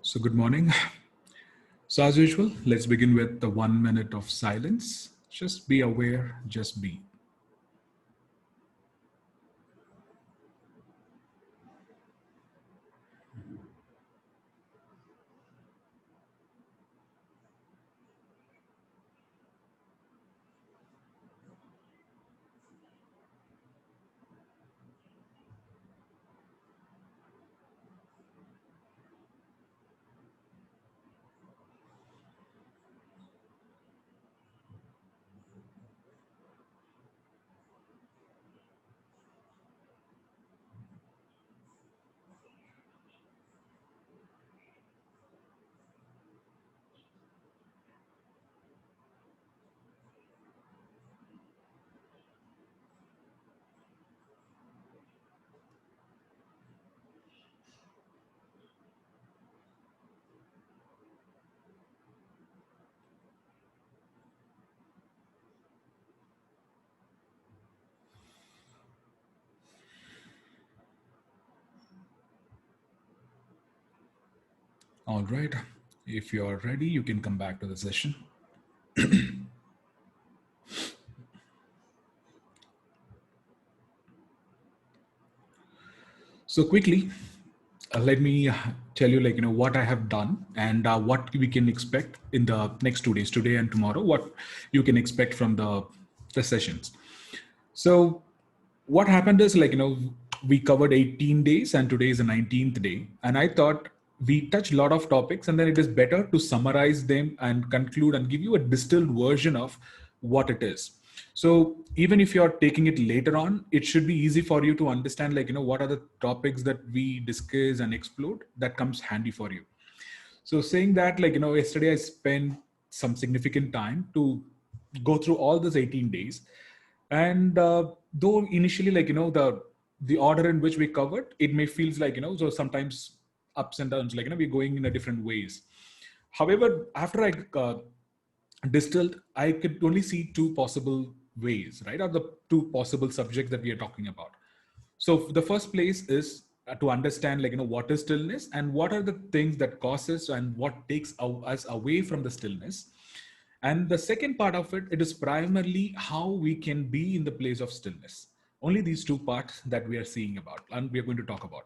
So good morning. So as usual, let's begin with the 1 minute of silence. Just be aware, just be. All right. If you're ready, you can come back to the session. So quickly, let me tell you what I have done and what we can expect in the next 2 days, today and tomorrow, what you can expect from the sessions. So what happened is we covered 18 days and today is the 19th day, and I thought we touched a lot of topics, and then it is better to summarize them and conclude and give you a distilled version of what it is. So even if you're taking it later on, it should be easy for you to understand what are the topics that we discuss and explode that comes handy for you. So saying that, yesterday I spent some significant time to go through all these 18 days. And though initially, the order in which we covered, it may feels so sometimes ups and downs, we're going in a different ways. However, after I distilled, I could only see two possible ways, right? Or the two possible subjects that we are talking about. So the first place is to understand what is stillness and what are the things that causes and what takes us away from the stillness. And the second part of it, it is primarily how we can be in the place of stillness. Only these two parts that we are seeing about and we are going to talk about.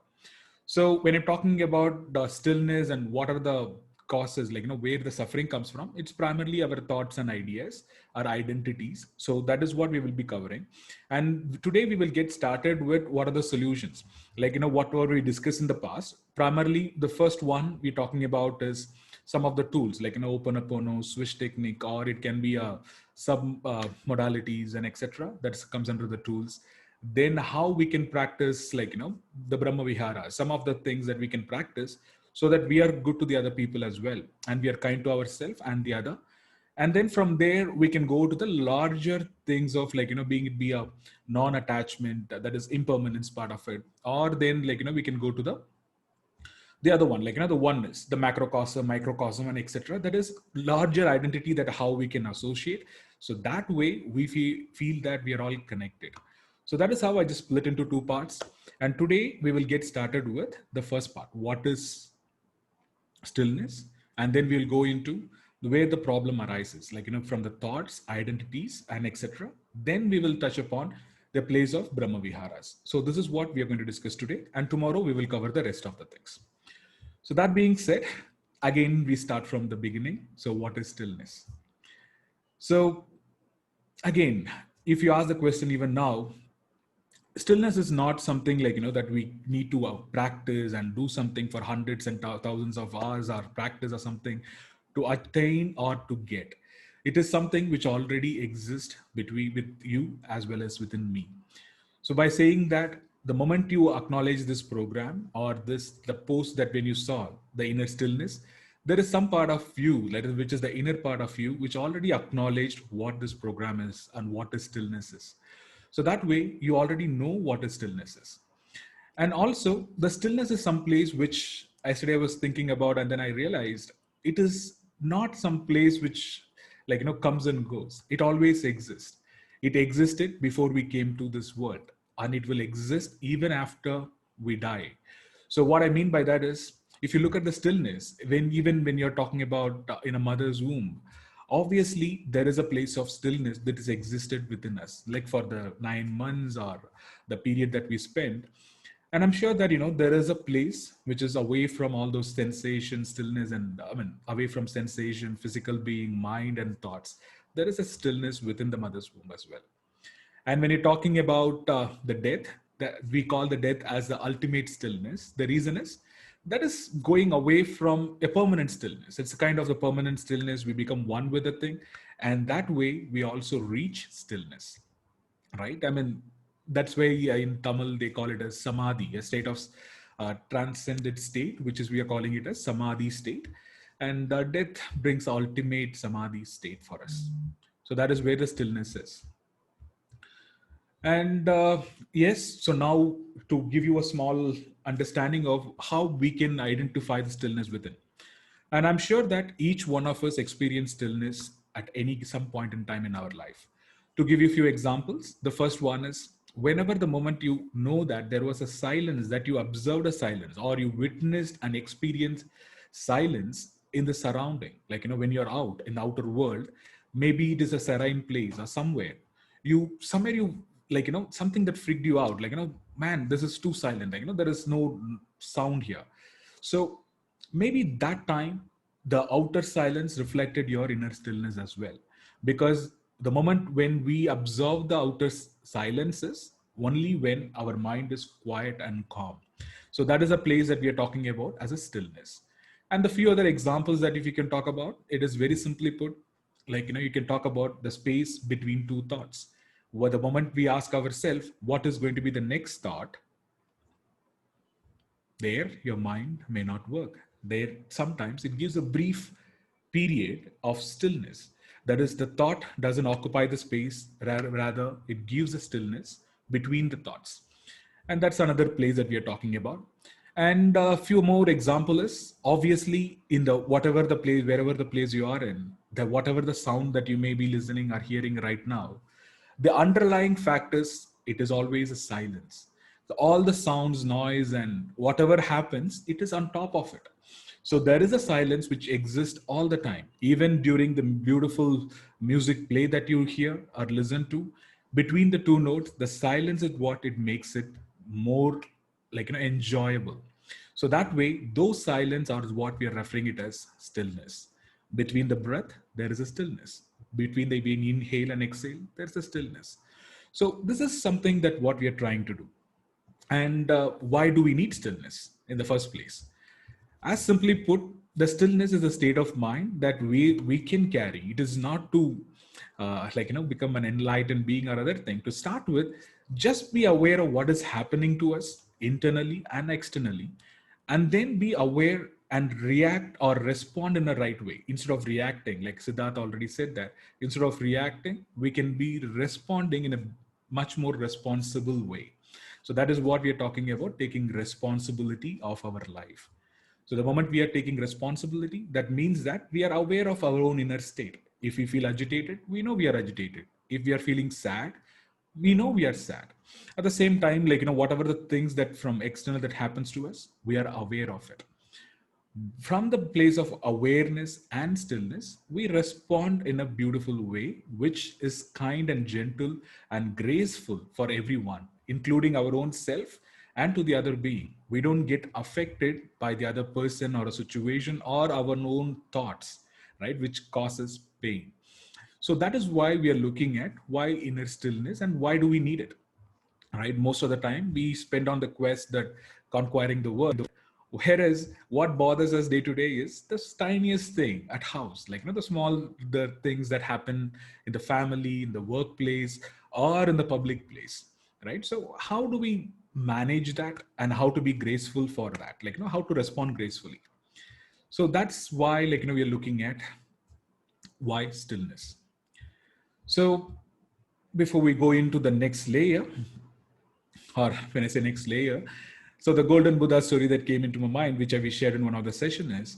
So when you're talking about the stillness and what are the causes, where the suffering comes from, it's primarily our thoughts and ideas, our identities. So that is what we will be covering. And today we will get started with what are the solutions, what were we discussed in the past. Primarily, the first one we're talking about is some of the tools Oponopono, Swish technique, or it can be a sub modalities and etc. That comes under the tools. Then how we can practice the Brahma Vihara, some of the things that we can practice so that we are good to the other people as well, and we are kind to ourselves and the other. And then from there we can go to the larger things of being it be a non-attachment, that is impermanence part of it, or then we can go to the other one, the oneness, the macrocosm, microcosm, and etc. That is larger identity, that how we can associate. So that way we feel that we are all connected. So that is how I just split into two parts. And today we will get started with the first part. What is stillness? And then we'll go into where the problem arises, from the thoughts, identities, and etc. Then we will touch upon the place of Brahma Viharas. So this is what we are going to discuss today. And tomorrow we will cover the rest of the things. So that being said, again, we start from the beginning. So what is stillness? So again, if you ask the question even now, stillness is not something that we need to practice and do something for hundreds and thousands of hours or practice or something to attain or to get. It is something which already exists between with you as well as within me. So by saying that, the moment you acknowledge this program or the post that when you saw the inner stillness, there is some part of you, which is the inner part of you, which already acknowledged what this program is and what is stillness is. So that way you already know what is stillness is. And also the stillness is some place which yesterday I was thinking about, and then I realized it is not some place which comes and goes. It always exists. It existed before we came to this world, and it will exist even after we die. So what I mean by that is, if you look at the stillness, even when you're talking about in a mother's womb, obviously there is a place of stillness that is existed within us, like for the 9 months or the period that we spend. And I'm sure that there is a place which is away from all those sensations, stillness, and I mean away from sensation, physical being, mind, and thoughts. There is a stillness within the mother's womb as well. And when you're talking about the death, that we call the death as the ultimate stillness. The reason is that is going away from a permanent stillness. It's a kind of the permanent stillness. We become one with the thing, and that way we also reach stillness, right? I mean, that's why in Tamil they call it as samadhi, a state of transcended state, which is we are calling it as samadhi state. And death brings ultimate samadhi state for us. So that is where the stillness is. And yes, so now to give you a small understanding of how we can identify the stillness within. And I'm sure that each one of us experience stillness at some point in time in our life. To give you a few examples, the first one is whenever the moment you know that there was a silence, that you observed a silence or you witnessed and experienced silence in the surrounding, like, when you're out in the outer world, maybe it is a serene place or somewhere, you like, something that freaked you out, like, man, this is too silent, like, there is no sound here. So maybe that time the outer silence reflected your inner stillness as well, because the moment when we observe the outer silences, only when our mind is quiet and calm. So that is a place that we are talking about as a stillness. And the few other examples that if you can talk about, it is very simply put, like, you can talk about the space between two thoughts, where the moment we ask ourselves what is going to be the next thought, there your mind may not work. There sometimes it gives a brief period of stillness. That is, the thought doesn't occupy the space, rather it gives a stillness between the thoughts. And that's another place that we are talking about. And a few more example is obviously in the whatever the place, wherever the place you are in, the whatever the sound that you may be listening or hearing right now, the underlying factors, it is always a silence. So all the sounds, noise, and whatever happens, it is on top of it. So there is a silence which exists all the time, even during the beautiful music play that you hear or listen to. Between the two notes, the silence is what it makes it more, like, enjoyable. So that way, those silence are what we are referring it as stillness. Between the breath, there is a stillness. Between the when you inhale and exhale, there's a stillness. So this is something that what we are trying to do. And why do we need stillness in the first place? As simply put, the stillness is a state of mind that we can carry. It is not to become an enlightened being or other thing. To start with, just be aware of what is happening to us internally and externally, and then be aware and react or respond in the right way instead of reacting. Like Siddharth already said, that instead of reacting, we can be responding in a much more responsible way. So that is what we are talking about, taking responsibility of our life. So the moment we are taking responsibility, that means that we are aware of our own inner state. If we feel agitated, we know we are agitated. If we are feeling sad, we know we are sad. At the same time, like, whatever the things that from external that happens to us, we are aware of it. From the place of awareness and stillness, we respond in a beautiful way, which is kind and gentle and graceful for everyone, including our own self and to the other being. We don't get affected by the other person or a situation or our own thoughts, right, which causes pain. So that is why we are looking at why inner stillness and why do we need it, right? Most of the time we spend on the quest that conquering the world, whereas what bothers us day to day is the tiniest thing at house, like, the things that happen in the family, in the workplace, or in the public place, right? So how do we manage that, and how to be graceful for that, like, how to respond gracefully? So that's why, like, we are looking at why stillness. So before we go into the next layer, or when I say next layer, so the golden Buddha story that came into my mind, which I shared in one of the sessions, is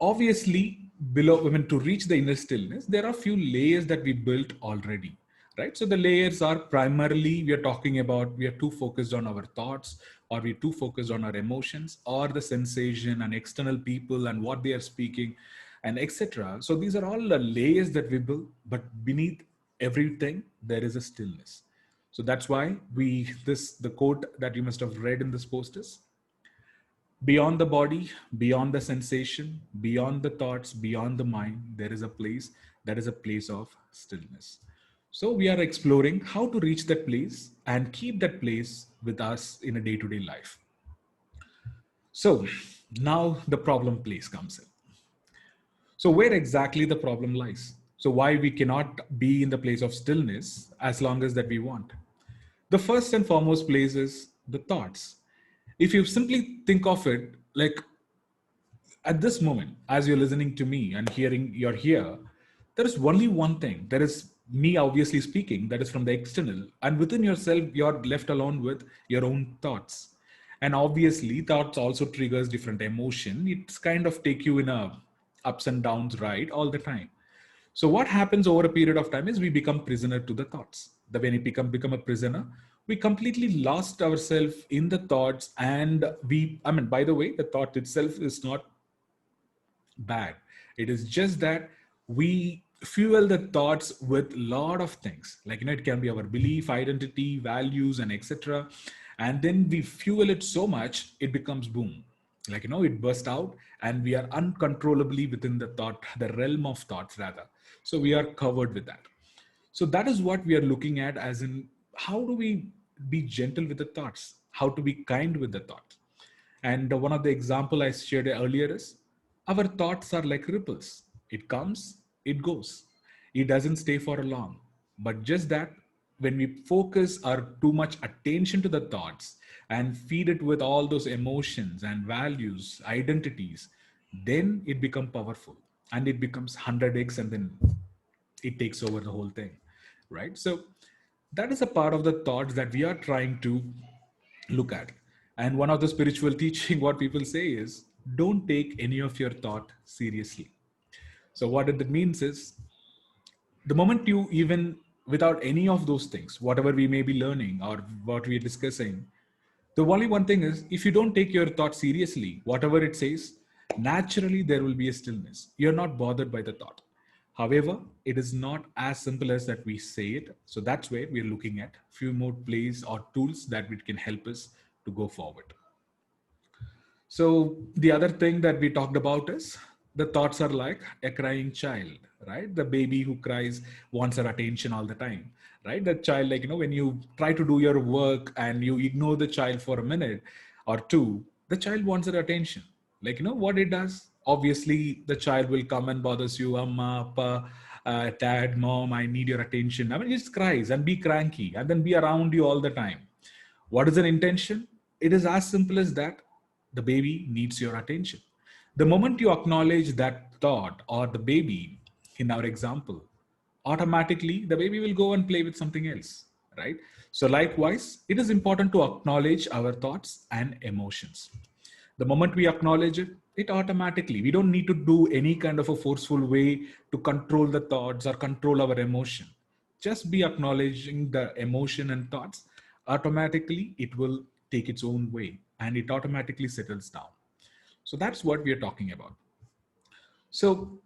obviously below, I mean, to reach the inner stillness, there are a few layers that we built already, right? So the layers are primarily, we are talking about, we are too focused on our thoughts or we're too focused on our emotions or the sensation and external people and what they are speaking and etc. So these are all the layers that we build, but beneath everything there is a stillness. So that's why the quote that you must have read in this post is, beyond the body, beyond the sensation, beyond the thoughts, beyond the mind, there is a place that is a place of stillness. So we are exploring how to reach that place and keep that place with us in a day-to-day life. So now the problem place comes in. So where exactly the problem lies? So why we cannot be in the place of stillness as long as that we want? The first and foremost place is the thoughts. If you simply think of it like, at this moment, as you're listening to me and hearing you're here, there is only one thing. There is me obviously speaking, that is from the external. And within yourself, you're left alone with your own thoughts. And obviously, thoughts also triggers different emotion. It's kind of take you in a ups and downs ride all the time. So what happens over a period of time is we become prisoner to the thoughts. The when we become a prisoner, we completely lost ourselves in the thoughts, and by the way, the thought itself is not bad. It is just that we fuel the thoughts with a lot of things. Like, it can be our belief, identity, values, and etc. And then we fuel it so much, it becomes boom. Like, it bursts out and we are uncontrollably within the realm of thoughts rather. So we are covered with that. So that is what we are looking at, as in, how do we be gentle with the thoughts? How to be kind with the thoughts? And one of the example I shared earlier is, our thoughts are like ripples. It comes, it goes. It doesn't stay for long. But just that, when we focus our too much attention to the thoughts and feed it with all those emotions and values, identities, then it becomes powerful and it becomes 100x, and then it takes over the whole thing, right? So that is a part of the thoughts that we are trying to look at. And one of the spiritual teaching, what people say is, don't take any of your thought seriously. So what it means is, the moment you even, without any of those things, whatever we may be learning or what we are discussing, the only one thing is, if you don't take your thought seriously, whatever it says, naturally there will be a stillness. You're not bothered by the thought. However, it is not as simple as that we say it. So that's where we're looking at few more plays or tools that we can help us to go forward. So the other thing that we talked about is, the thoughts are like a crying child, right? The baby who cries wants our attention all the time, right? The child, like, when you try to do your work and you ignore the child for a minute or two, the child wants our attention. Like, what it does? Obviously, the child will come and bothers you, Amma, Appa, Dad, Mom, I need your attention. I mean, it just cries and be cranky and then be around you all the time. What is an intention? It is as simple as that. The baby needs your attention. The moment you acknowledge that thought or the baby, in our example, automatically the baby will go and play with something else, right? So likewise, it is important to acknowledge our thoughts and emotions. The moment we acknowledge it, it automatically, we don't need to do any kind of a forceful way to control the thoughts or control our emotion. Just be acknowledging the emotion and thoughts, automatically it will take its own way and it automatically settles down. So that's what we are talking about. So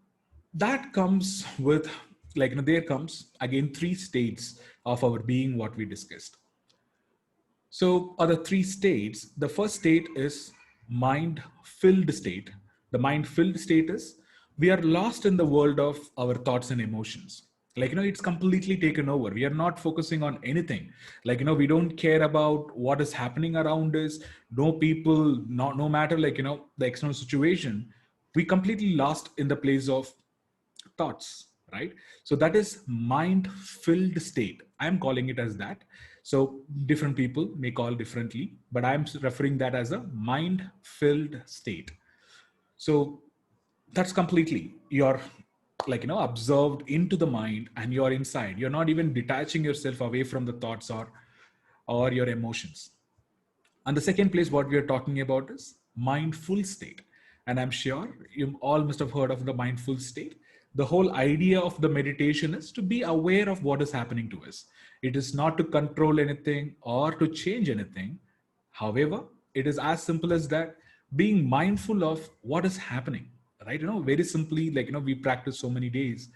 that comes with, like, there comes again three states of our being, what we discussed. So are the three states. The first state is mind filled state. The mind filled state is, we are lost in the world of our thoughts and emotions. Like, it's completely taken over. We are not focusing on anything. Like, we don't care about what is happening around us. No people, no matter, like, the external situation. We completely lost in the place of thoughts, right? So that is mind filled state. I'm calling it as that. So different people may call differently, but I'm referring that as a mind filled state. So that's completely, you're, like, observed into the mind and you're inside. You're not even detaching yourself away from the thoughts or your emotions. And the second place, what we are talking about is mindful state. And I'm sure you all must have heard of the mindful state. The whole idea of the meditation is to be aware of what is happening to us. It is not to control anything or to change anything. However, It is as simple as that, being mindful of what is happening, right? Very simply, we practice so many days.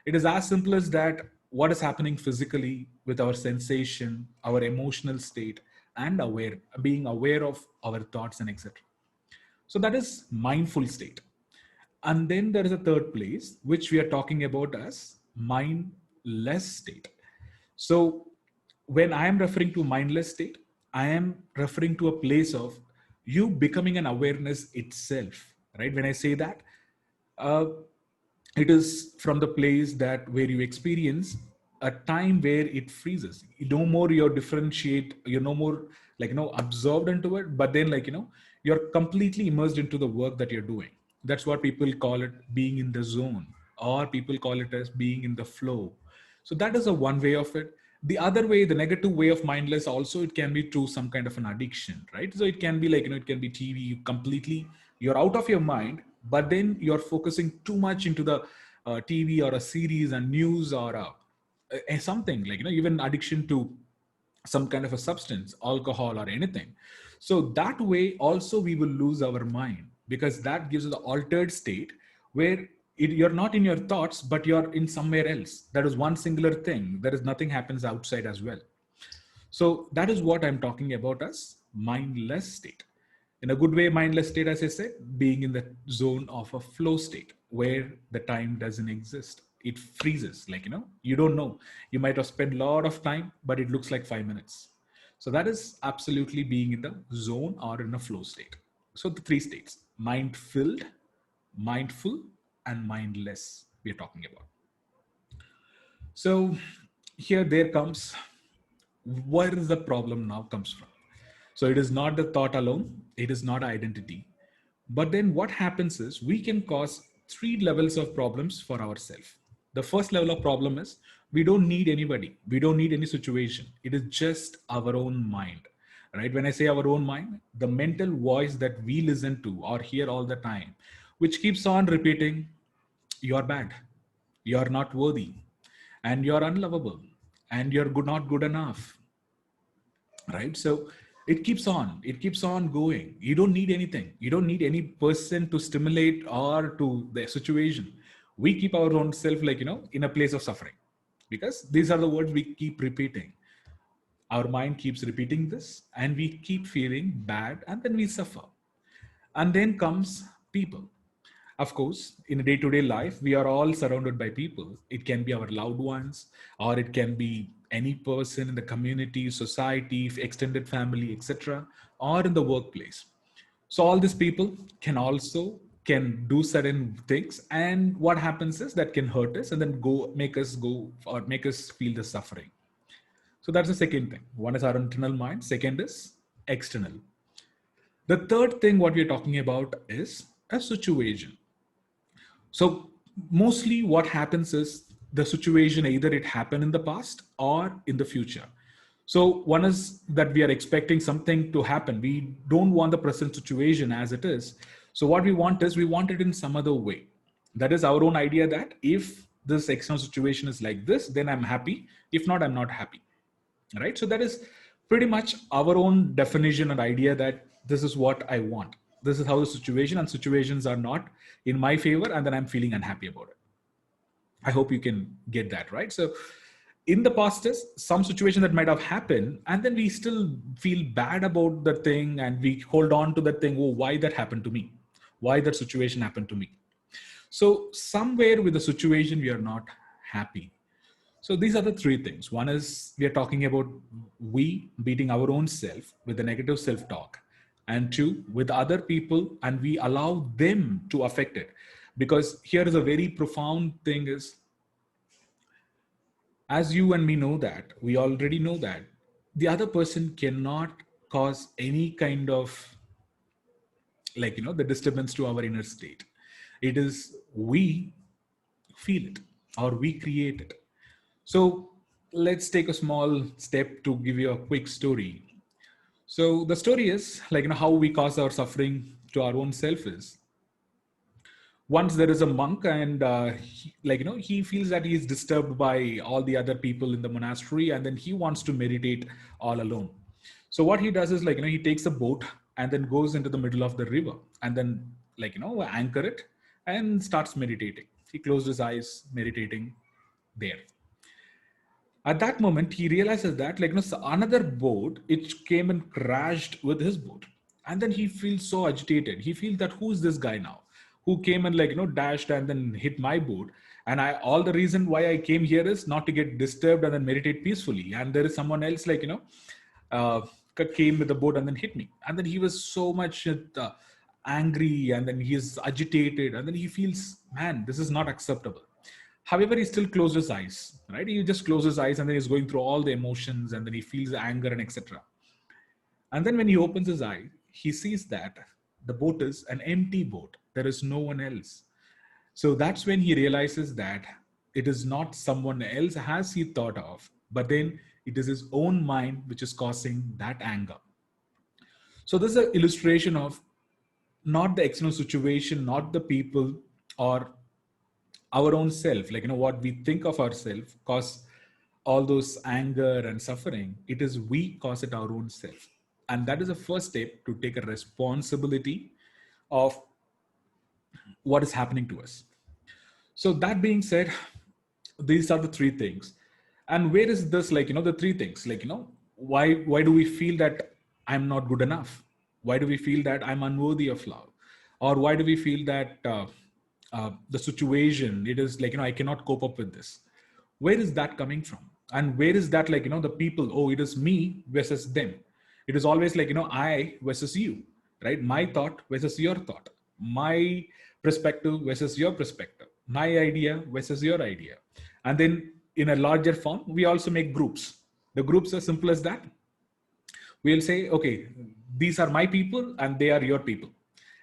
It is as simple as that, what is happening physically with our sensation, our emotional state, and being aware of our thoughts and etc. So that is mindful state. And then there is a third place, which we are talking about as mindless state. So when I am referring to mindless state, I am referring to a place of you becoming an awareness itself, right? When I say that, uh, it is from the place that where you experience a time where it freezes. No more you're differentiate, you're no more absorbed into it, but then you're completely immersed into the work that you're doing. That's what people call it, being in the zone, or people call it as being in the flow. So that is a one way of it. The other way, the negative way of mindless, also it can be through some kind of an addiction, right? So it can be it can be TV. You completely, you're out of your mind, but then you're focusing too much into the TV or a series and news, or something even addiction to some kind of a substance, alcohol or anything. So that way also we will lose our mind, because that gives us the altered state where you're not in your thoughts, but you're in somewhere else. That is one singular thing. There is nothing happens outside as well. So that is what I'm talking about as mindless state. In a good way, mindless state, as I said, being in the zone of a flow state where the time doesn't exist. It freezes, you don't know. You might have spent a lot of time, but it looks like 5 minutes. So that is absolutely being in the zone or in a flow state. So the three states: mind filled, mindful, and mindless, we are talking about. So here there comes where is the problem now comes from. So it is not the thought alone, it is not identity. But then what happens is we can cause three levels of problems for ourselves. The first level of problem is we don't need anybody, we don't need any situation. It is just our own mind. Right? When I say our own mind, the mental voice that we listen to or hear all the time, which keeps on repeating, you're bad, you're not worthy, and you're unlovable, and you're not good enough, right? So it keeps on going. You don't need anything, you don't need any person to stimulate or to the situation. We keep our own self in a place of suffering, because these are the words we keep repeating. Our mind keeps repeating this and we keep feeling bad, and then we suffer. And then comes people. Of course, in a day-to-day life, we are all surrounded by people. It can be our loved ones, or it can be any person in the community, society, extended family, etc., or in the workplace. So all these people can do certain things, and what happens is that can hurt us and then go or make us feel the suffering. So that's the second thing. One is our internal mind. Second is external. The third thing what we're talking about is a situation. So mostly what happens is the situation, either it happened in the past or in the future. So one is that we are expecting something to happen. We don't want the present situation as it is. So what we want is we want it in some other way. That is our own idea that if this external situation is like this, then I'm happy. If not, I'm not happy. Right? So that is pretty much our own definition and idea that this is what I want. This is how the situation, and situations are not in my favor, and then I'm feeling unhappy about it. I hope you can get that, right? So in the past is some situation that might have happened, and then we still feel bad about the thing, and we hold on to that thing. Oh, why that happened to me? Why that situation happened to me? So somewhere with the situation, we are not happy. So these are the three things. One is we are talking about we beating our own self with the negative self-talk. And two, with other people, and we allow them to affect it. Because here is a very profound thing is, as you and me know that, we already know that the other person cannot cause any kind of the disturbance to our inner state. It is we feel it or we create it. So let's take a small step to give you a quick story. So the story is how we cause our suffering to our own self is, once there is a monk, and he feels that he is disturbed by all the other people in the monastery, and then he wants to meditate all alone. So what he does is he takes a boat and then goes into the middle of the river and then, anchor it and starts meditating. He closed his eyes, meditating there. At that moment, he realizes that, another boat, it came and crashed with his boat. And then he feels so agitated. He feels that who's this guy now who came and, dashed and then hit my boat. And all the reason why I came here is not to get disturbed and then meditate peacefully. And there is someone else, uh, came with the boat and then hit me. And then he was so much angry, and then he is agitated, and then he feels, man, this is not acceptable. However, he still closed his eyes, right? He just closed his eyes and then he's going through all the emotions, and then he feels anger and etc. And then when he opens his eye, he sees that the boat is an empty boat. There is no one else. So that's when he realizes that it is not someone else as he thought of, but then it is his own mind which is causing that anger. So this is an illustration of not the external situation, not the people, or our own self, what we think of ourselves cause all those anger and suffering. It is we cause it our own self. And that is the first step to take a responsibility of what is happening to us. So that being said, these are the three things. And where is this, the three things, why do we feel that I'm not good enough? Why do we feel that I'm unworthy of love? Or why do we feel that the situation, it is I cannot cope up with this? Where is that coming from? And where is that, the people, oh, it is me versus them. It is always I versus you, right? My thought versus your thought, my perspective versus your perspective, my idea versus your idea. And then in a larger form, we also make groups. The groups are simple as that. We'll say, okay, these are my people and they are your people.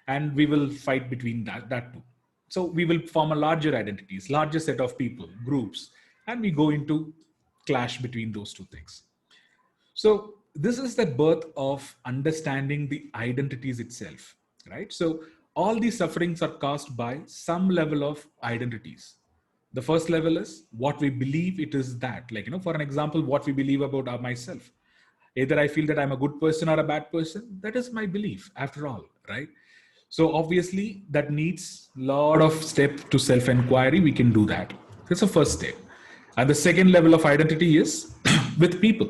And we will fight between that two. So we will form a larger identities, larger set of people, groups, and we go into clash between those two things. So this is the birth of understanding the identities itself, right? So all these sufferings are caused by some level of identities. The first level is what we believe it is that, for an example, what we believe about myself. Either I feel that I'm a good person or a bad person. That is my belief after all, right? So obviously that needs a lot of step to self-inquiry. We can do that. That's the first step. And the second level of identity is with people.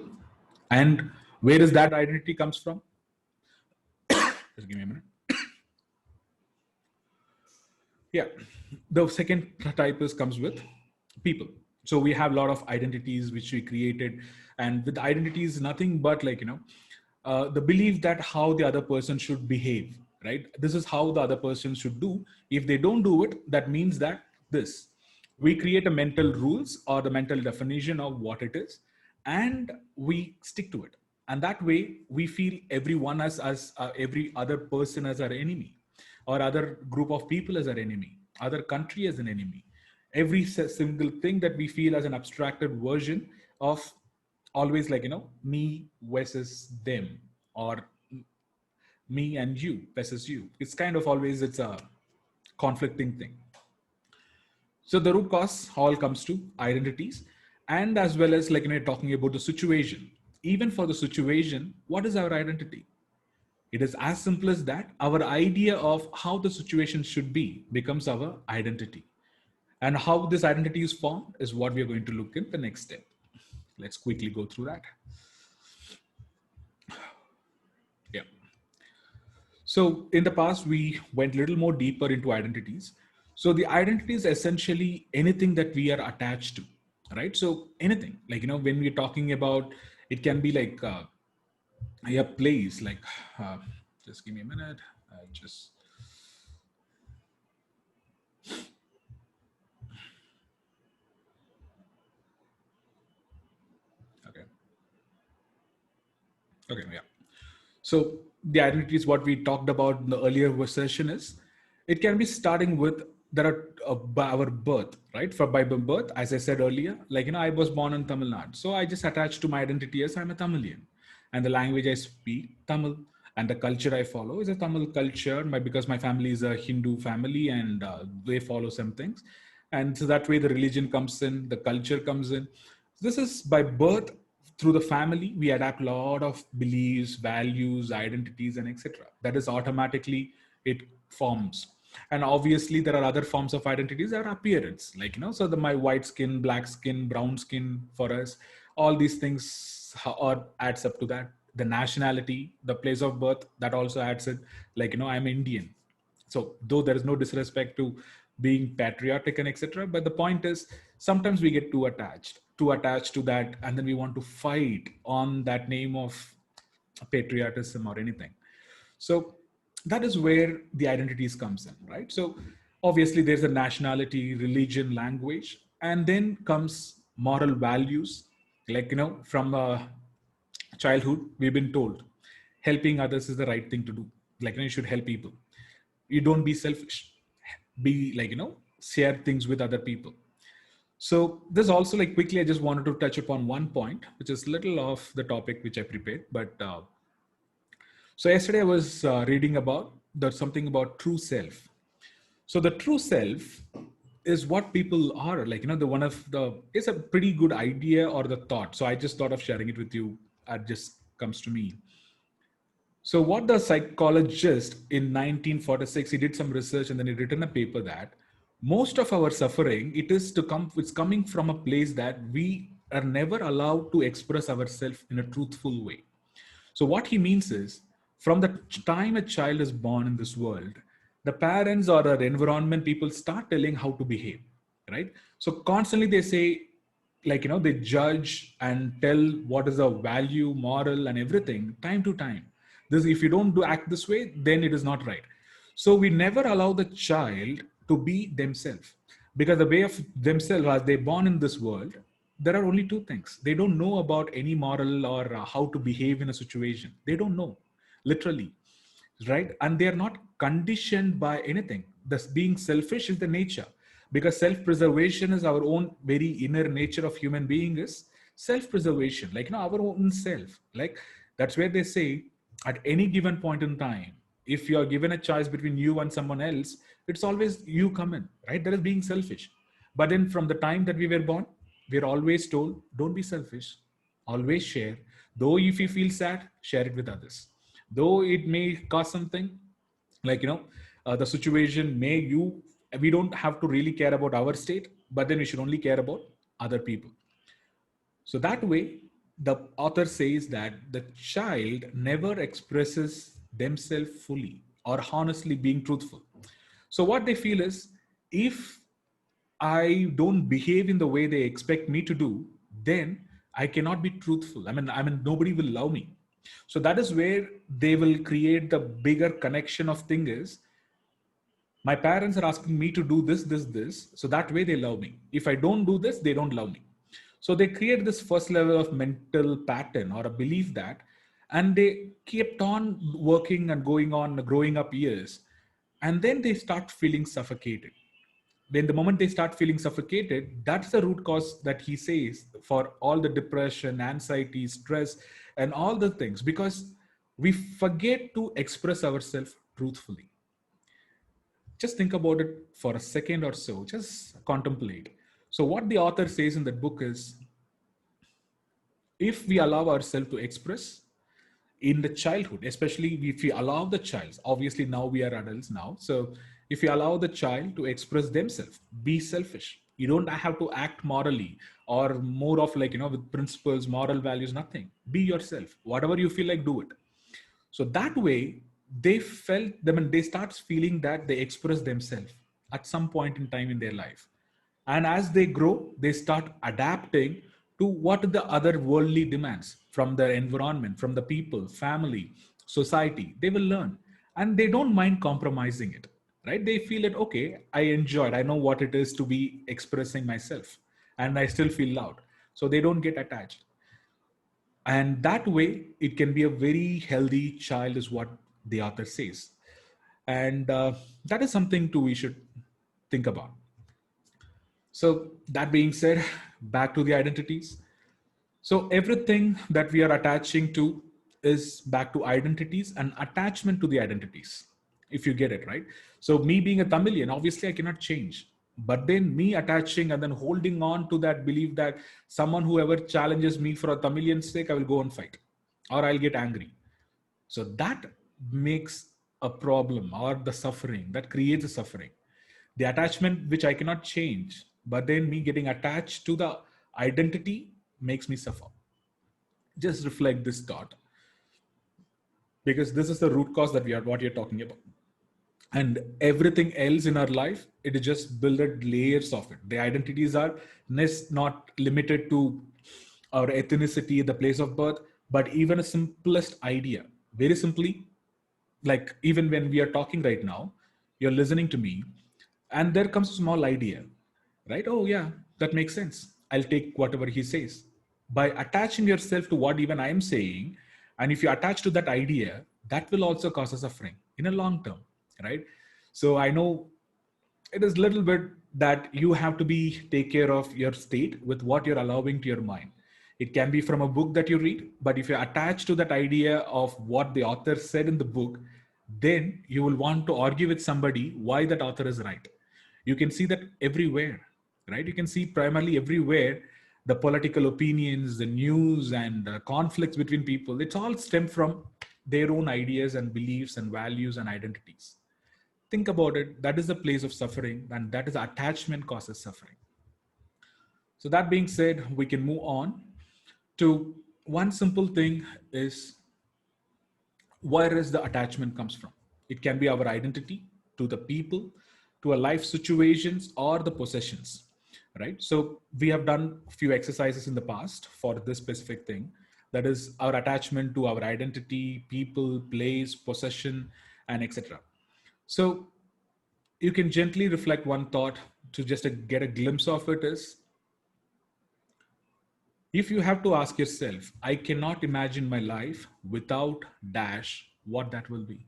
And where is that identity comes from? Just give me a minute. Yeah. The second type is comes with people. So we have a lot of identities which we created. And with identities, nothing but the belief that how the other person should behave, right? This is how the other person should do. If they don't do it, that means that this. We create a mental rules or the mental definition of what it is, and we stick to it. And that way, we feel everyone as every other person as our enemy, or other group of people as our enemy, other country as an enemy. Every single thing that we feel as an abstracted version of always me versus them, or me and you versus you. It's kind of always, it's a conflicting thing. So the root cause all comes to identities, and as well as talking about the situation. Even for the situation, what is our identity? It is as simple as that. Our idea of how the situation should be becomes our identity. And how this identity is formed is what we are going to look in the next step. Let's quickly go through that. Yeah. So in the past, we went a little more deeper into identities. So the identity is essentially anything that we are attached to, right? So anything, when we're talking about, it can be a place, just give me a minute. Okay. Okay, yeah. So the identity is what we talked about in the earlier session is, it can be starting with, there are by our birth, right? For by birth, as I said earlier, I was born in Tamil Nadu. So I just attached to my identity as I'm a Tamilian, and the language I speak Tamil, and the culture I follow is a Tamil culture, because my family is a Hindu family, and they follow some things. And so that way the religion comes in, the culture comes in. This is by birth. through the family we adapt a lot of beliefs, values, identities, and etc. That is automatically it forms. And obviously there are other forms of identities that are appearance, like so my white skin, black skin, brown skin, for us all these things are adds up to that. The nationality, the place of birth, that also adds it, like I'm Indian. So though there is no disrespect to being patriotic and etc, but the point is sometimes we get too attached to that, and then we want to fight on that name of patriotism or anything. So that is where the identities comes in, right? So obviously there's a nationality, religion, language, and then comes moral values. Like from childhood we've been told helping others is the right thing to do. Like you should help people, you don't be selfish, be like share things with other people. So this also, like, quickly I just wanted to touch upon one point which is little off the topic which I prepared, but so yesterday I was reading about something about true self. So the true self is what people are, like the one of the, it's a pretty good idea or the thought, so I just thought of sharing it with you. It just comes to me. So what the psychologist in 1946, he did some research and then he written a paper that most of our suffering, it's coming from a place that we are never allowed to express ourselves in a truthful way. So what he means is, from the time a child is born in this world, the parents or the environment people start telling how to behave, right? So constantly they say, like they judge and tell what is the value, moral, and everything time to time. This, if you don't do act this way, then it is not right. So we never allow the child to be themselves, because the way of themselves as they born in this world, there are only two things. They don't know about any moral or how to behave in a situation. They don't know, literally, right? And they are not conditioned by anything. Thus being selfish is the nature, because self-preservation is our own very inner nature of human being, is self-preservation, like our own self. Like that's where they say, at any given point in time, if you are given a choice between you and someone else, it's always you come in, right? That is being selfish. But then from the time that we were born, we're always told, don't be selfish, always share. Though if you feel sad, share it with others. Though it may cause something, like the situation may you, we don't have to really care about our state, but then we should only care about other people. So that way, the author says that the child never expresses themselves fully or honestly being truthful. So what they feel is, if I don't behave in the way they expect me to do, then I cannot be truthful. I mean, nobody will love me. So that is where they will create the bigger connection of thing is, my parents are asking me to do this, so that way they love me. If I don't do this, they don't love me. So they create this first level of mental pattern or a belief that, and they kept on working and going on, growing up years, and then they start feeling suffocated. Then the moment they start feeling suffocated, that's the root cause that he says for all the depression, anxiety, stress, and all the things, because we forget to express ourselves truthfully. Just think about it for a second or so, just contemplate. So what the author says in that book is, if we allow ourselves to express in the childhood, especially if we allow the child, obviously now we are adults now, so if you allow the child to express themselves, be selfish, you don't have to act morally or more of like with principles, moral values, nothing. Be yourself, whatever you feel like, do it. So that way they felt them, and they start feeling that they express themselves at some point in time in their life. And as they grow, they start adapting to what the other worldly demands from their environment, from the people, family, society. They will learn, and they don't mind compromising it, right? They feel that, okay, I enjoyed, I know what it is to be expressing myself, and I still feel loud. So they don't get attached. And that way it can be a very healthy child, is what the author says. And that is something too we should think about. So that being said, back to the identities. So everything that we are attaching to is back to identities and attachment to the identities, if you get it right. So me being a Tamilian, obviously I cannot change. But then me attaching and then holding on to that belief that someone whoever challenges me for a tamilian's sake, I will go and fight or I'll get angry. So that makes a problem, or the suffering that creates a suffering. The attachment which I cannot change, but then me getting attached to the identity makes me suffer. Just reflect this thought, because this is the root cause that we are what you're talking about. And everything else in our life, it is just built layers of it. The identities are not limited to our ethnicity, the place of birth, but even a simplest idea. Very simply, like even when we are talking right now, you're listening to me, and there comes a small idea, right? Oh yeah, that makes sense, I'll take whatever he says. By attaching yourself to what even I am saying, and if you attach to that idea, that will also cause a suffering in a long term, right? So I know it is little bit that you have to be take care of your state with what you're allowing to your mind. It can be from a book that you read, but if you attach to that idea of what the author said in the book, then you will want to argue with somebody why that author is right. You can see that everywhere, right? You can see primarily everywhere the political opinions, the news, and conflicts between people. It's all stem from their own ideas and beliefs and values and identities. Think about it. That is the place of suffering, and that is attachment causes suffering. So that being said, we can move on to one simple thing is where is the attachment comes from. It can be our identity, to the people, to our life situations, or the possessions, right? So we have done a few exercises in the past for this specific thing, that is our attachment to our identity, people, place, possession, and etc. So you can gently reflect one thought to just get a glimpse of it is, if you have to ask yourself, I cannot imagine my life without dash, what that will be.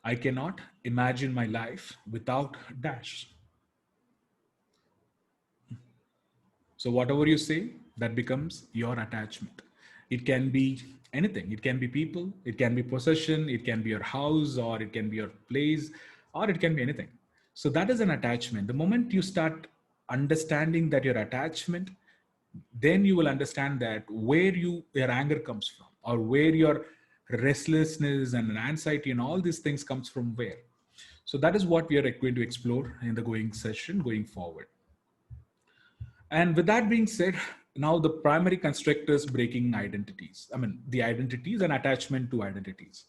I cannot imagine my life without dash. So whatever you say, that becomes your attachment. It can be anything. It can be people, it can be possession, it can be your house, or it can be your place, or it can be anything. So that is an attachment. The moment you start understanding that your attachment, then you will understand that where your anger comes from, or where your restlessness and anxiety and all these things comes from where. So that is what we are going to explore in the going session going forward. And with that being said, now the primary construct is breaking identities. I mean, the identities and attachment to identities.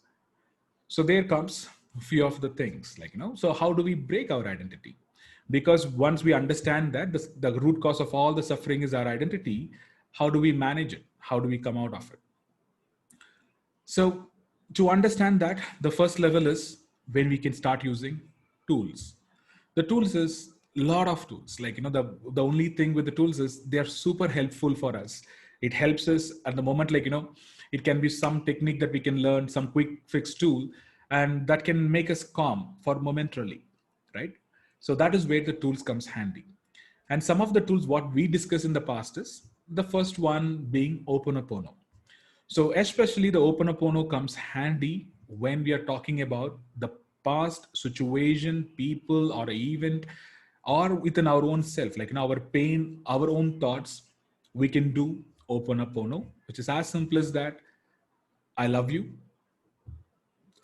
So there comes a few of the things like, so how do we break our identity? Because once we understand that the root cause of all the suffering is our identity, how do we manage it? How do we come out of it? So to understand that, the first level is when we can start using tools. The tools is a lot of tools. Like, the only thing with the tools is they are super helpful for us. It helps us at the moment, like, it can be some technique that we can learn, some quick fix tool, and that can make us calm for momentarily, right? So that is where the tools comes handy. And some of the tools what we discussed in the past is the first one being Oponopono. So especially the Oponopono comes handy when we are talking about the past situation, people, or event, or within our own self, like in our pain, our own thoughts. We can do Oponopono, which is as simple as that. I love you.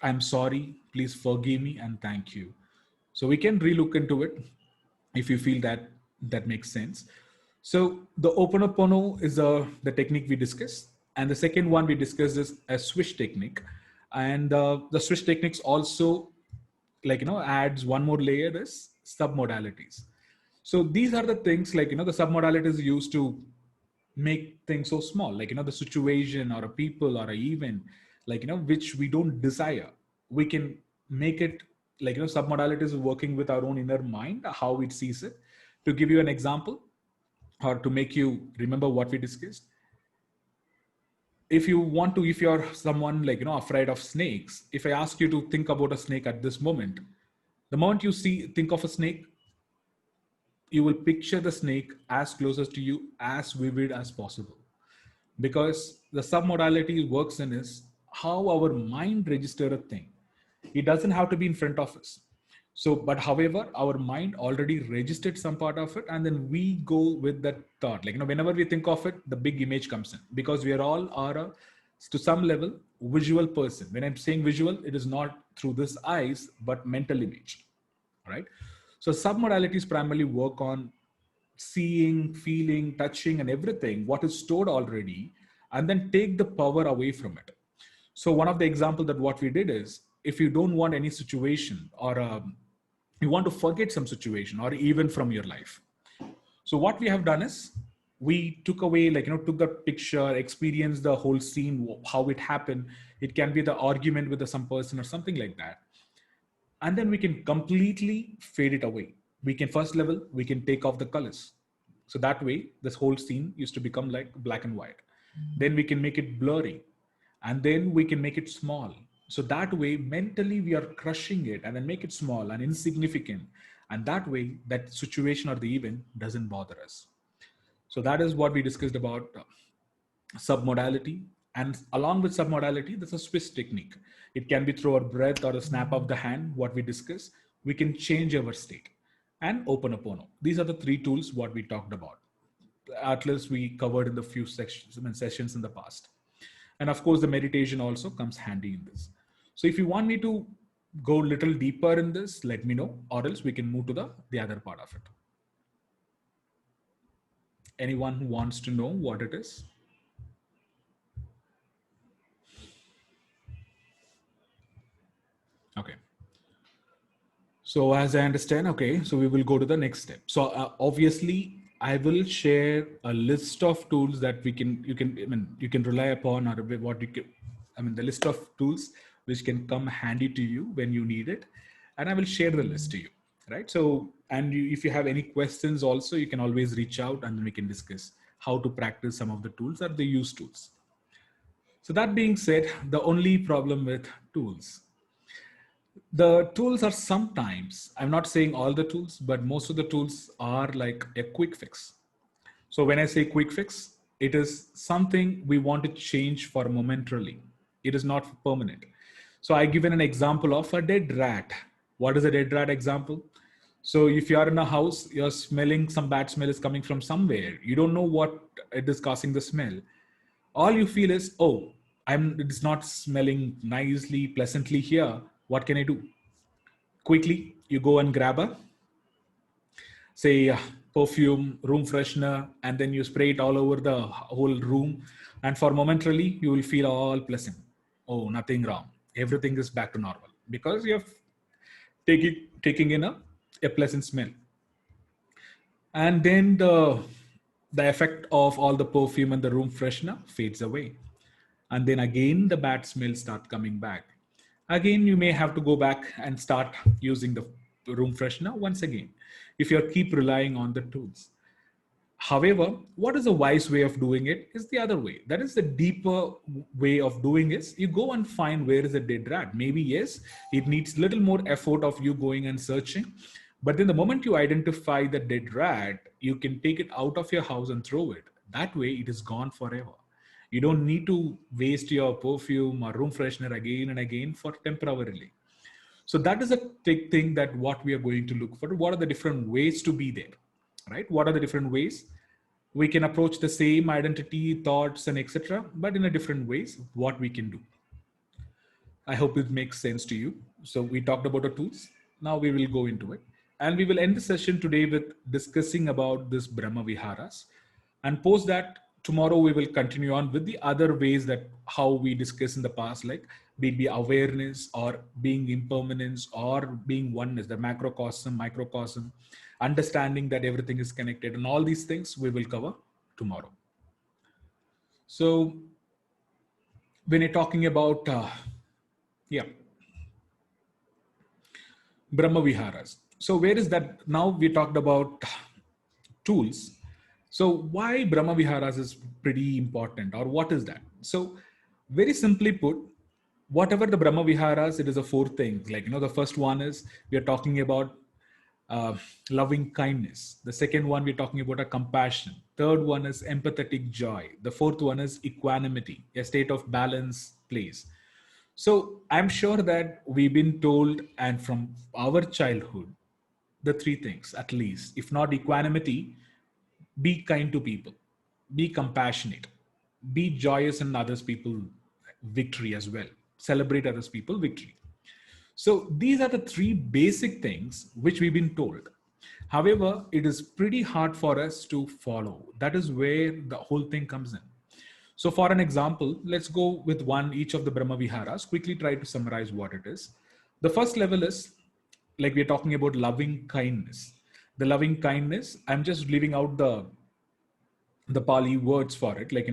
I'm sorry. Please forgive me and thank you. So we can relook into it if you feel that that makes sense. So the Oponopono is the technique we discussed, and the second one we discussed is a swish technique, and the swish techniques also, like, adds one more layer is submodalities. So these are the things, like, the submodalities used to make things so small, like, the situation or a people or a event, like, which we don't desire. We can make it, like, submodalities working with our own inner mind, how it sees it. To give you an example, or to make you remember what we discussed, if you're someone, like, afraid of snakes, if I ask you to think about a snake at this moment, the moment you think of a snake, you will picture the snake as closest to you, as vivid as possible. Because the submodality works in is how our mind register a thing. It doesn't have to be in front of us. So, but however, our mind already registered some part of it, and then we go with that thought. Like, whenever we think of it, the big image comes in, because we are all are a, to some level, visual person. When I'm saying visual, it is not through this eyes, but mental image. All right. So submodalities primarily work on seeing, feeling, touching, and everything what is stored already, and then take the power away from it. So one of the example that what we did is, if you don't want any situation, or you want to forget some situation or even from your life, so what we have done is, we took away, like, took the picture, experienced the whole scene, how it happened. It can be the argument with some person or something like that, and then we can completely fade it away. We can, first level, we can take off the colors. So that way, this whole scene used to become like black and white. Then we can make it blurry, and then we can make it small. So that way, mentally, we are crushing it and then make it small and insignificant. And that way, that situation or the event doesn't bother us. So that is what we discussed about submodality. And along with submodality, there's a Swiss technique. It can be through our breath or a snap of the hand, what we discuss. We can change our state. And Ho'oponopono. These are the three tools what we talked about. At least we covered in the few sections and sessions in the past. And of course, the meditation also comes handy in this. So if you want me to go a little deeper in this, let me know, or else we can move to the other part of it. Anyone who wants to know what it is? Okay. So as I understand, okay, so we will go to the next step. So obviously, I will share a list of tools that you can rely upon, or what you can, the list of tools which can come handy to you when you need it, and I will share the list to you, right? So, and if you have any questions also, you can always reach out, and then we can discuss how to practice some of the tools or the use tools. So that being said, the only problem with tools, the tools are sometimes, I'm not saying all the tools, but most of the tools are like a quick fix. So when I say quick fix, it is something we want to change for momentarily. It is not permanent. So I given an example of a dead rat. What is a dead rat example? So if you are in a house, you're smelling, some bad smell is coming from somewhere. You don't know what it is causing the smell. All you feel is, oh, it's not smelling nicely, pleasantly here. What can I do? Quickly, you go and grab a, say, perfume, room freshener, and then you spray it all over the whole room. And for momentarily, you will feel all pleasant. Oh, nothing wrong. Everything is back to normal, because you're taking in a pleasant smell. And then the effect of all the perfume and the room freshener fades away. And then again, the bad smells start coming back. Again, you may have to go back and start using the room freshener once again, if you keep relying on the tools. However, what is a wise way of doing it is the other way. That is the deeper way of doing is, you go and find where is a dead rat. Maybe yes, it needs little more effort of you going and searching. But then the moment you identify the dead rat, you can take it out of your house and throw it. That way it is gone forever. You don't need to waste your perfume or room freshener again and again for temporarily. So that is a big thing, that what we are going to look for. What are the different ways to be there, right? What are the different ways we can approach the same identity, thoughts, and etc., but in a different ways, what we can do. I hope it makes sense to you. So we talked about the tools. Now we will go into it. And we will end the session today with discussing about this Brahma Viharas. And post that, tomorrow we will continue on with the other ways that how we discussed in the past, like be awareness, or being impermanence, or being oneness, the macrocosm, microcosm, understanding that everything is connected, and all these things we will cover tomorrow. So when you're talking about, Brahma Viharas. So where is that? Now we talked about tools. So why Brahma Viharas is pretty important, or what is that? So very simply put, whatever the Brahma Viharas, it is a four things. Like, the first one is we are talking about loving kindness. The second one, we're talking about a compassion. Third one is empathetic joy. The fourth one is equanimity, a state of balance place. So I'm sure that we've been told, and from our childhood, the three things at least, if not equanimity, be kind to people, be compassionate, be joyous in others people victory as well, celebrate others people victory. So these are the three basic things which we've been told. However, it is pretty hard for us to follow. That is where the whole thing comes in. So, for an example, let's go with one each of the Brahma Viharas, quickly try to summarize what it is. The first level is like we're talking about loving kindness. The loving kindness, I'm just leaving out the Pali words for it, like,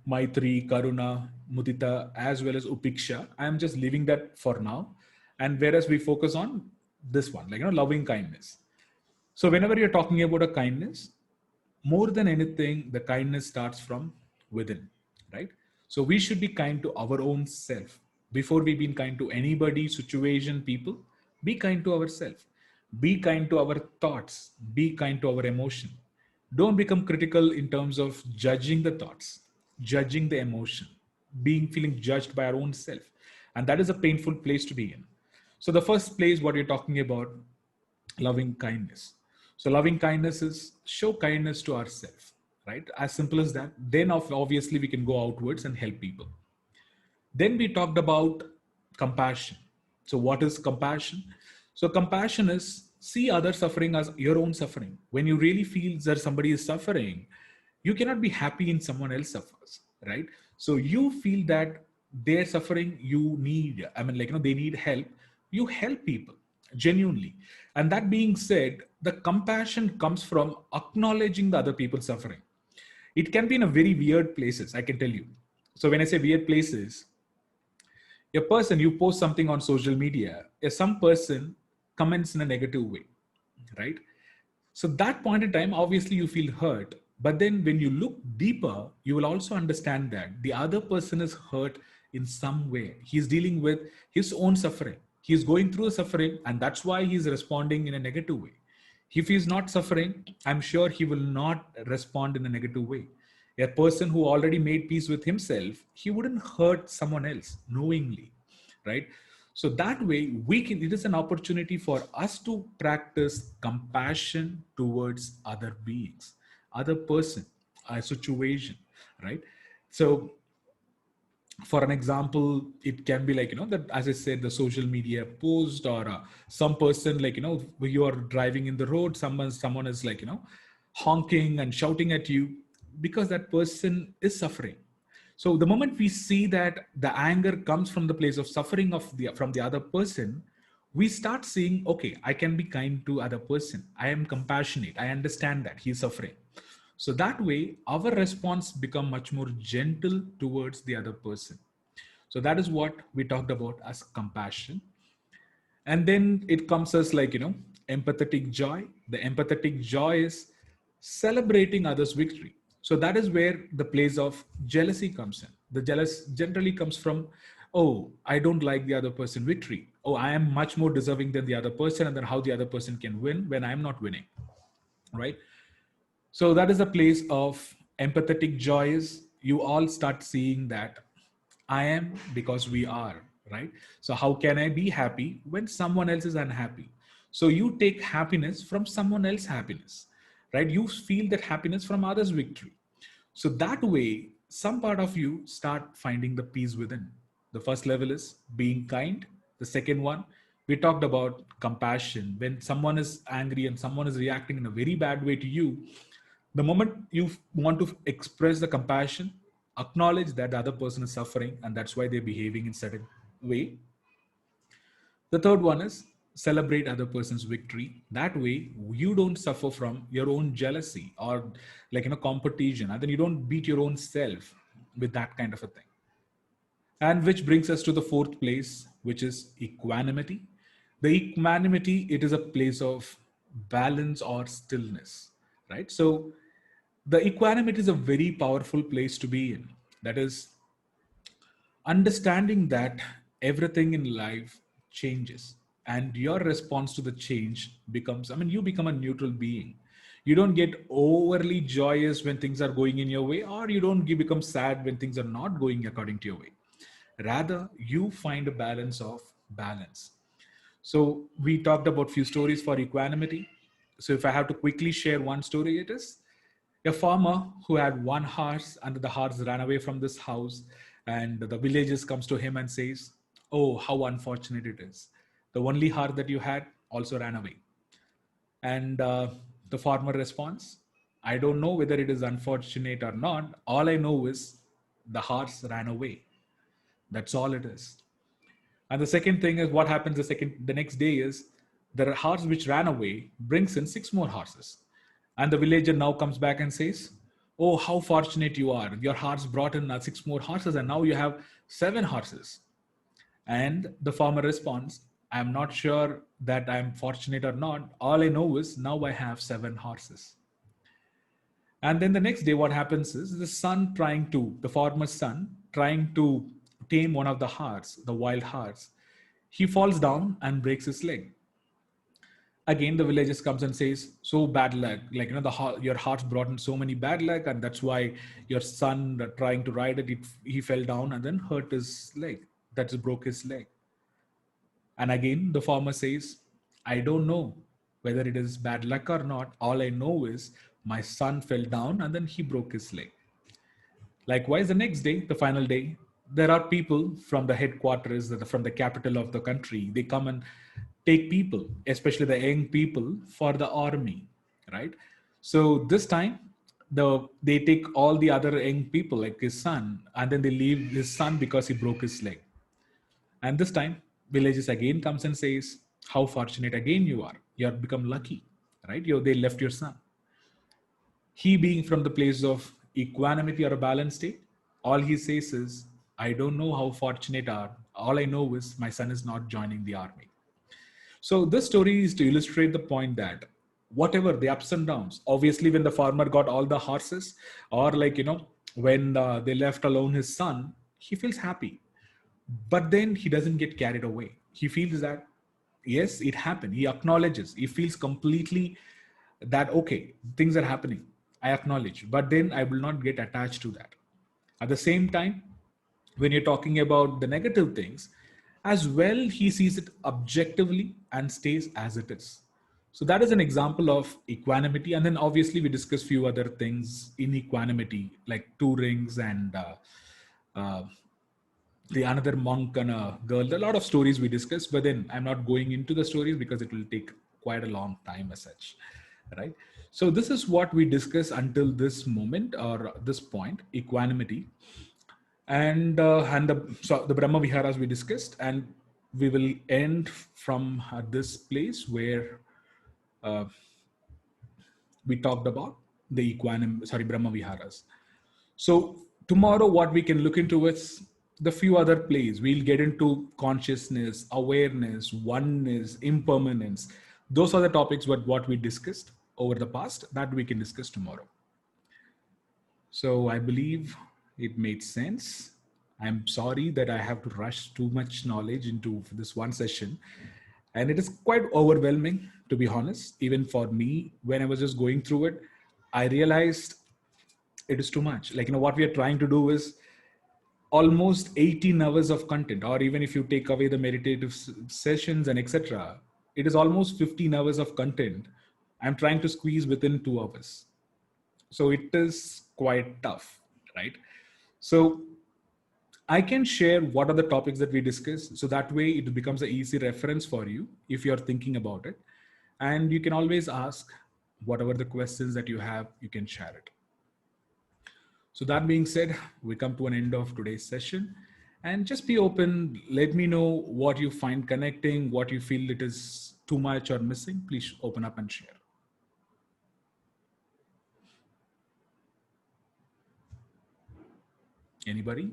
Maitri, Karuna, Mudita, as well as Upiksha. I'm just leaving that for now. And whereas we focus on this one, like, loving kindness. So whenever you're talking about a kindness, more than anything, the kindness starts from within, right? So we should be kind to our own self. Before we be kind to anybody, situation, people, be kind to ourselves. Be kind to our thoughts. Be kind to our emotion. Don't become critical in terms of judging the thoughts, judging the emotion, being feeling judged by our own self. And that is a painful place to be in. So the first place, what you're talking about, loving kindness. So loving kindness is show kindness to ourselves, right? As simple as that. Then obviously we can go outwards and help people. Then we talked about compassion. So what is compassion? So compassion is see other suffering as your own suffering. When you really feel that somebody is suffering, you cannot be happy in someone else suffers, right? So you feel that they're suffering, you need, I mean, like, they need help. You help people genuinely. And that being said, the compassion comes from acknowledging the other people's suffering. It can be in a very weird places, I can tell you. So when I say weird places, a person, you post something on social media, some person comments in a negative way, right? So that point in time, obviously you feel hurt. But then when you look deeper, you will also understand that the other person is hurt in some way. He's dealing with his own suffering. He's going through a suffering, and that's why he's responding in a negative way. If he's not suffering, I'm sure he will not respond in a negative way. A person who already made peace with himself, he wouldn't hurt someone else knowingly, right? So that way we can, it is an opportunity for us to practice compassion towards other beings, other person, a situation, right? So for an example, it can be like, that, as I said, the social media post, or some person, like, you are driving in the road, someone is like, honking and shouting at you, because that person is suffering. So the moment we see that the anger comes from the place of suffering of the from the other person, we start seeing, okay, I can be kind to other person, I am compassionate, I understand that he's suffering. So that way, our response become much more gentle towards the other person. So that is what we talked about as compassion. And then it comes as like, empathetic joy. The empathetic joy is celebrating others' victory. So that is where the place of jealousy comes in. The jealous generally comes from, oh, I don't like the other person victory. Oh, I am much more deserving than the other person, and then how the other person can win when I'm not winning, right? So that is a place of empathetic joys. You all start seeing that I am because we are, right? So how can I be happy when someone else is unhappy? So you take happiness from someone else's happiness, right? You feel that happiness from others' victory. So that way, some part of you start finding the peace within. The first level is being kind. The second one, we talked about compassion. When someone is angry and someone is reacting in a very bad way to you, the moment you want to express the compassion, acknowledge that the other person is suffering and that's why they're behaving in certain way. The third one is celebrate other person's victory. That way you don't suffer from your own jealousy or like competition, and then you don't beat your own self with that kind of a thing. And which brings us to the fourth place, which is equanimity. The equanimity, it is a place of balance or stillness, right? So the equanimity is a very powerful place to be in. That is understanding that everything in life changes, and your response to the change becomes, I mean, you become a neutral being. You don't get overly joyous when things are going in your way, or you don't become sad when things are not going according to your way. Rather, you find a balance of balance. So we talked about few stories for equanimity. So if I have to quickly share one story, it is a farmer who had one horse, and the horse ran away from this house, and the villagers comes to him and says, "Oh, how unfortunate it is! The only horse that you had also ran away." And the farmer responds, "I don't know whether it is unfortunate or not. All I know is the horse ran away. That's all it is." And the second thing is what happens the next day is the horse which ran away brings in six more horses. And the villager now comes back and says, "Oh, how fortunate you are. Your horse brought in six more horses, and now you have seven horses." And the farmer responds, "I'm not sure that I'm fortunate or not. All I know is now I have seven horses." And then the next day, what happens is the farmer's son, trying to tame one of the hearts, the wild hearts, he falls down and breaks his leg. Again, the villagers comes and says, "So bad luck, like, your heart's brought in so many bad luck, and that's why your son trying to ride it, he fell down and then hurt his leg. That's broke his leg." And again, the farmer says, "I don't know whether it is bad luck or not. All I know is my son fell down and then he broke his leg." Likewise, the next day, the final day, there are people from the headquarters, from the capital of the country. They come and take people, especially the young people, for the army, right? So this time, they take all the other young people, like his son, and then they leave his son because he broke his leg. And this time, villages again comes and says, "How fortunate again you are. You have become lucky, right? They left your son." He, being from the place of equanimity or a balanced state, all he says is, "I don't know how fortunate are. All I know is my son is not joining the army." So this story is to illustrate the point that whatever the ups and downs, obviously when the farmer got all the horses, or when they left alone his son, he feels happy. But then he doesn't get carried away. He feels that, yes, it happened. He acknowledges. He feels completely that, okay, things are happening. I acknowledge. But then I will not get attached to that. At the same time, when you're talking about the negative things, as well, he sees it objectively and stays as it is. So that is an example of equanimity. And then obviously we discuss few other things in equanimity, like two rings and uh, the another monk and a girl. A lot of stories we discuss, but then I'm not going into the stories because it will take quite a long time as such, right? So this is what we discuss until this moment or this point, equanimity, and the Brahma Viharas we discussed, and we will end from this place where uh, we talked about the Brahma Viharas. So tomorrow, what we can look into is the few other plays. We'll get into consciousness, awareness, oneness, impermanence. Those are the topics what we discussed over the past that we can discuss tomorrow. So I believe it made sense. I'm sorry that I have to rush too much knowledge into this one session. And it is quite overwhelming, to be honest. Even for me, when I was just going through it, I realized it is too much. Like, what we are trying to do is almost 18 hours of content, or even if you take away the meditative sessions and etc., it is almost 15 hours of content I'm trying to squeeze within 2 hours. So it is quite tough, right? So I can share what are the topics that we discuss. So that way it becomes an easy reference for you if you're thinking about it. And you can always ask whatever the questions that you have, you can share it. So that being said, we come to an end of today's session, and just be open. Let me know what you find connecting, what you feel it is too much or missing. Please open up and share. Anybody?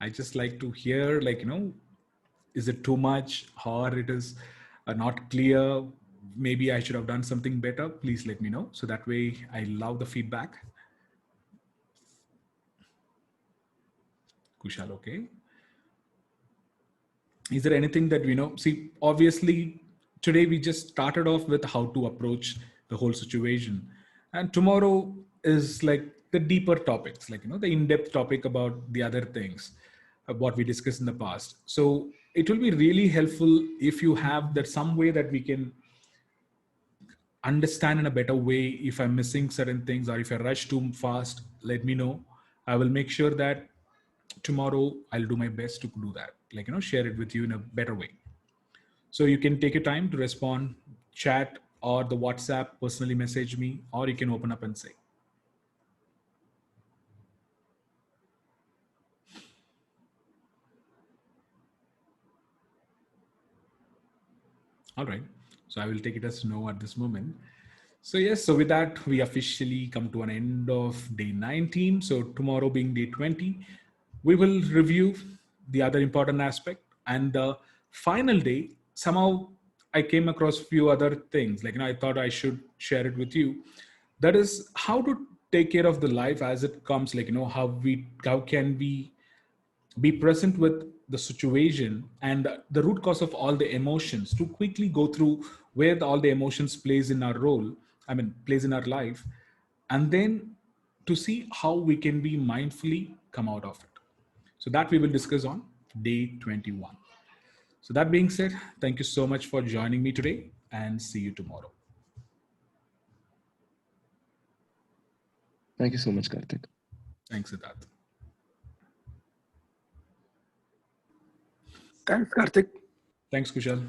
I just like to hear, is it too much or it is not clear? Maybe I should have done something better. Please let me know. So that way I love the feedback. Kushal, okay. Is there anything that we know? See, obviously, today we just started off with how to approach the whole situation. And tomorrow is like the deeper topics, like, the in-depth topic about the other things, what we discussed in the past. So it will be really helpful if you have that some way that we can understand in a better way. If I'm missing certain things or if I rush too fast, let me know. I will make sure that tomorrow I'll do my best to do that, like, share it with you in a better way. So you can take your time to respond, chat, or the WhatsApp, personally message me, or you can open up and say. All right. So I will take it as no at this moment. So yes, so with that, we officially come to an end of day 19. So tomorrow being day 20, we will review the other important aspect. And the final day, somehow I came across a few other things. Like, I thought I should share it with you. That is how to take care of the life as it comes. Like, how can we be present with the situation and the root cause of all the emotions, to quickly go through where all the emotions plays in our role, plays in our life, and then to see how we can be mindfully come out of it. So that we will discuss on day 21. So that being said, thank you so much for joining me today, and see you tomorrow. Thank you so much, Karthik. Thanks, Siddharth. Thanks, Karthik. Thanks, Kushal.